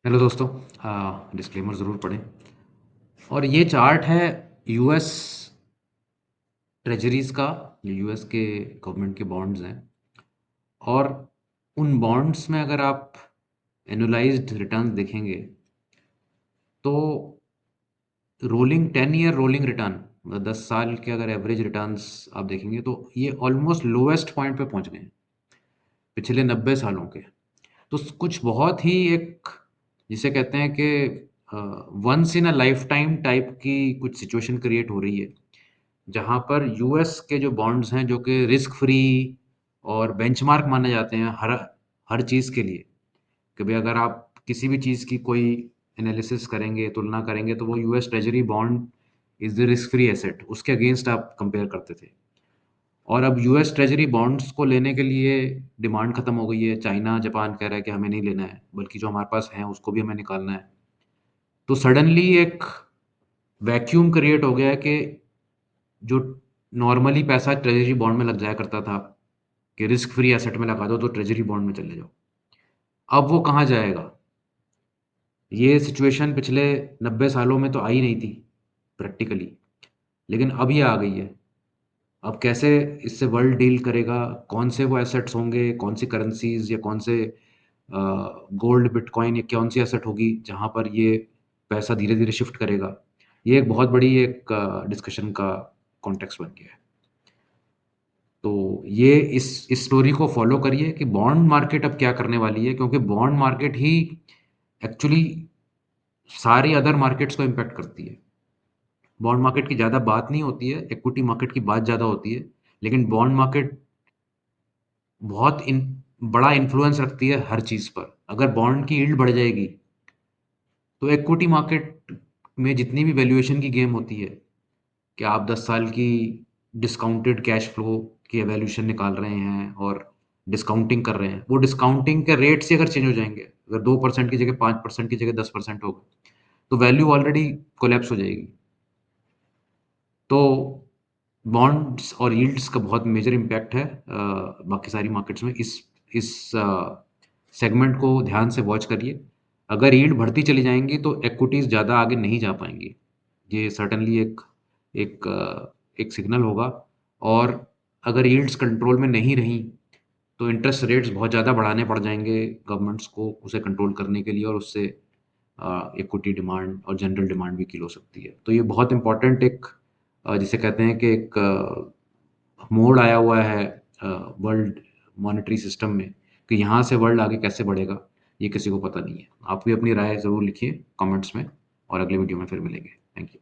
Hello दोस्तों। Disclaimer ज़रूर पढ़ें। और ये चार्ट है यूएस ट्रेजरीज का। ये यूएस के गवर्नमेंट के बॉन्ड्स हैं। और उन बॉन्ड्स में अगर आप एनुअलाइज्ड रिटर्न्स देखेंगे तो रोलिंग 10 ईयर रोलिंग रिटर्न, मतलब 10 साल के अगर एवरेज रिटर्न्स आप देखेंगे तो ये ऑलमोस्ट लोवेस्ट पॉइंट पे पहुंच गए हैं पिछले 90 सालों के। तो कुछ बहुत ही एक, जिसे कहते हैं कि once in a lifetime type की कुछ सिचुएशन क्रिएट हो रही है, जहाँ पर यूएस के जो बॉन्ड्स हैं जो कि रिस्क फ्री और बेंचमार्क माने जाते हैं हर हर चीज़ के लिए, कि भाई अगर आप किसी भी चीज़ की कोई एनालिसिस करेंगे, तुलना करेंगे, तो वो US treasury bond is the risk free asset, उसके अगेंस्ट आप कंपेयर करते थे। और अब यूएस ट्रेजरी बॉन्ड्स को लेने के लिए डिमांड खत्म हो गई है। चाइना जापान कह रहा है कि हमें नहीं लेना है, बल्कि जो हमारे पास है उसको भी हमें निकालना है। तो सडनली एक वैक्यूम क्रिएट हो गया है कि जो नॉर्मली पैसा ट्रेजरी बॉन्ड में लग जाया करता था, कि रिस्क फ्री एसेट में लगा दो तो ट्रेजरी बॉन्ड में चले जाओ, अब वो कहाँ जाएगा। ये सिचुएशन पिछले 90 सालों में तो आई नहीं थी प्रैक्टिकली, लेकिन अब ये आ गई है। अब कैसे इससे वर्ल्ड डील करेगा, कौन से वो एसेट्स होंगे, कौन सी करेंसीज या कौन से गोल्ड, बिटकॉइन या कौन सी एसेट होगी जहाँ पर ये पैसा धीरे धीरे शिफ्ट करेगा। ये एक बहुत बड़ी एक डिस्कशन का कॉन्टेक्स्ट बन गया है। तो ये इस स्टोरी को फॉलो करिए कि बॉन्ड मार्केट अब क्या करने वाली है, क्योंकि बॉन्ड मार्केट ही एक्चुअली सारी अदर मार्केट्स को इम्पैक्ट करती है। बॉन्ड मार्केट की ज़्यादा बात नहीं होती है, इक्विटी मार्केट की बात ज़्यादा होती है, लेकिन बॉन्ड मार्केट बहुत बड़ा इन्फ्लुएंस रखती है हर चीज़ पर। अगर बॉन्ड की यील्ड बढ़ जाएगी तो इक्विटी मार्केट में जितनी भी वैल्यूएशन की गेम होती है, कि आप 10 साल की डिस्काउंटेड कैश फ्लो की वैल्यूएशन निकाल रहे हैं और डिस्काउंटिंग कर रहे हैं, वो डिस्काउंटिंग के रेट से अगर चेंज हो जाएंगे, अगर 2% की जगह 5% की जगह 10% होगा, तो वैल्यू ऑलरेडी कोलैप्स हो जाएगी। तो बॉन्ड्स और यील्ड्स का बहुत मेजर इम्पैक्ट है बाकी सारी मार्केट्स में। इस सेगमेंट को ध्यान से वॉच करिए। अगर यील्ड बढ़ती चली जाएंगी तो इक्विटीज ज़्यादा आगे नहीं जा पाएंगी। ये सर्टनली एक सिग्नल होगा। और अगर यील्ड्स कंट्रोल में नहीं रहीं तो इंटरेस्ट रेट्स बहुत ज़्यादा बढ़ाने पड़ जाएंगे गवर्नमेंट्स को उसे कंट्रोल करने के लिए, और उससे इक्विटी डिमांड और जनरल डिमांड भी किल हो सकती है। तो ये बहुत इंपॉर्टेंट एक जिसे कहते हैं कि एक मोड़ आया हुआ है वर्ल्ड मॉनेटरी सिस्टम में, कि यहाँ से वर्ल्ड आगे कैसे बढ़ेगा ये किसी को पता नहीं है। आप भी अपनी राय ज़रूर लिखिए कमेंट्स में, और अगले वीडियो में फिर मिलेंगे। Thank you.